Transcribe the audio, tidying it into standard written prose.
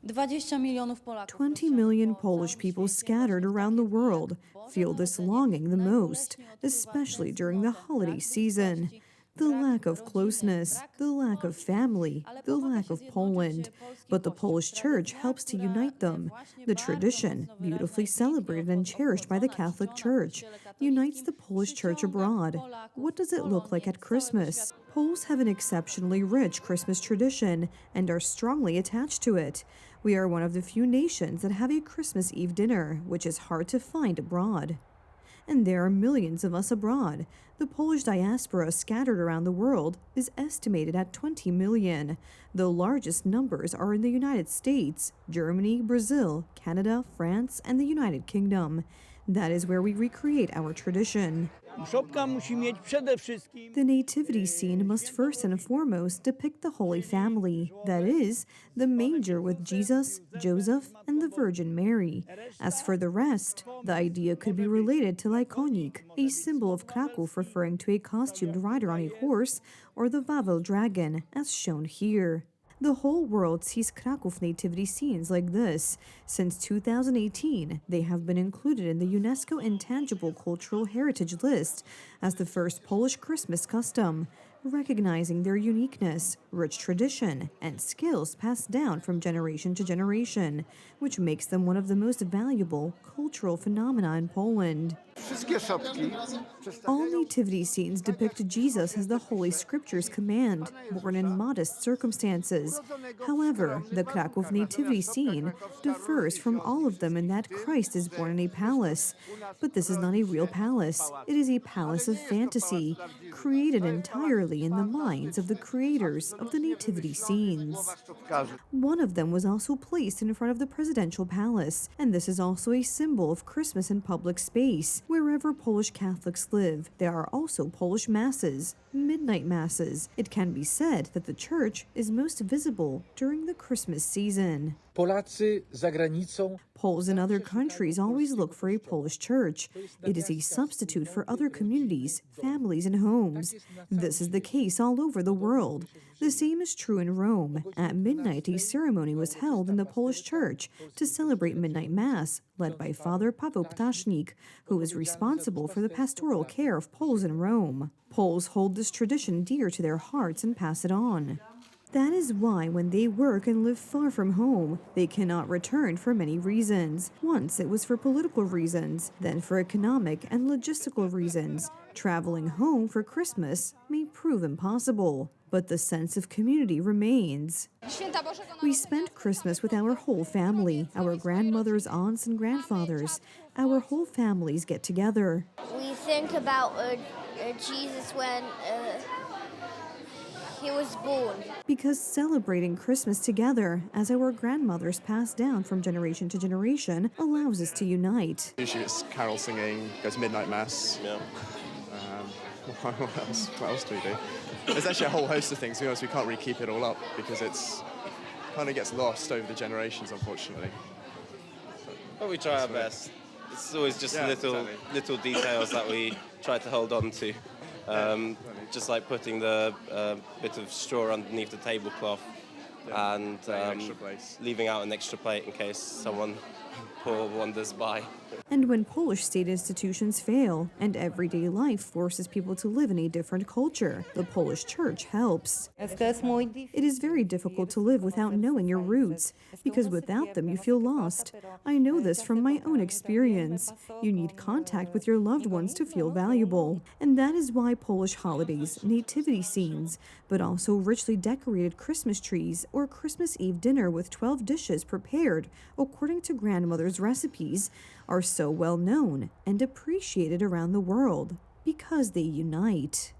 20 million Polish people scattered around the world feel this longing the most, especially during the holiday season. The lack of closeness, the lack of family, the lack of Poland. But the Polish Church helps to unite them. The tradition, beautifully celebrated and cherished by the Catholic Church, unites the Polish Church abroad. What does it look like at Christmas? Poles have an exceptionally rich Christmas tradition and are strongly attached to it. We are one of the few nations that have a Christmas Eve dinner, which is hard to find abroad. And there are millions of us abroad. The Polish diaspora scattered around the world is estimated at 20 million. The largest numbers are in the United States, Germany, Brazil, Canada, France, and the United Kingdom. That is where we recreate our tradition. The nativity scene must first and foremost depict the Holy Family, that is, the manger with Jesus, Joseph, and the Virgin Mary. As for the rest, the idea could be related to Laikonik, a symbol of Kraków referring to a costumed rider on a horse, or the Wawel dragon, as shown here. The whole world sees Kraków nativity scenes like this. Since 2018, they have been included in the UNESCO Intangible Cultural Heritage List as the first Polish Christmas custom, recognizing their uniqueness, rich tradition, and skills passed down from generation to generation, which makes them one of the most valuable cultural phenomena in Poland. All nativity scenes depict Jesus as the Holy Scriptures command, born in modest circumstances. However, the Kraków nativity scene differs from all of them in that Christ is born in a palace. But this is not a real palace. It is a palace of fantasy, created entirely in the minds of the creators of the nativity scenes. One of them was also placed in front of the presidential palace, and this is also a symbol of Christmas in public space. Wherever Polish Catholics live, there are also Polish masses, midnight masses. It can be said that the church is most visible during the Christmas season. Poles in other countries always look for a Polish church. It is a substitute for other communities, families, and homes. This is the case all over the world. The same is true in Rome. At midnight, a ceremony was held in the Polish church to celebrate midnight mass, led by Father Paweł Ptasznik, who is responsible for the pastoral care of Poles in Rome. Poles hold this tradition dear to their hearts and pass it on. That is why when they work and live far from home, they cannot return for many reasons. Once it was for political reasons, then for economic and logistical reasons. Traveling home for Christmas may prove impossible, but the sense of community remains. We spend Christmas with our whole family, our grandmothers, aunts, and grandfathers. Our whole families get together. We think about Jesus when he was born. Because celebrating Christmas together, as our grandmothers pass down from generation to generation, allows us to unite. Usually it's carol singing, goes midnight mass. Yeah. What else do we do? There's actually a whole host of things. To be honest, we can't really keep it all up because it's kind of gets lost over the generations, unfortunately. But we try our best. It's always just little details that we try to hold on to. Just like putting the bit of straw underneath the tablecloth and leaving out an extra plate in case someone poor wanders by. And when Polish state institutions fail and everyday life forces people to live in a different culture, the Polish church helps. It is very difficult to live without knowing your roots, because without them you feel lost. I know this from my own experience. You need contact with your loved ones to feel valuable. And that is why Polish holidays, nativity scenes, but also richly decorated Christmas trees or Christmas Eve dinner with 12 dishes prepared according to grandmother's recipes, are so well known and appreciated around the world because they unite.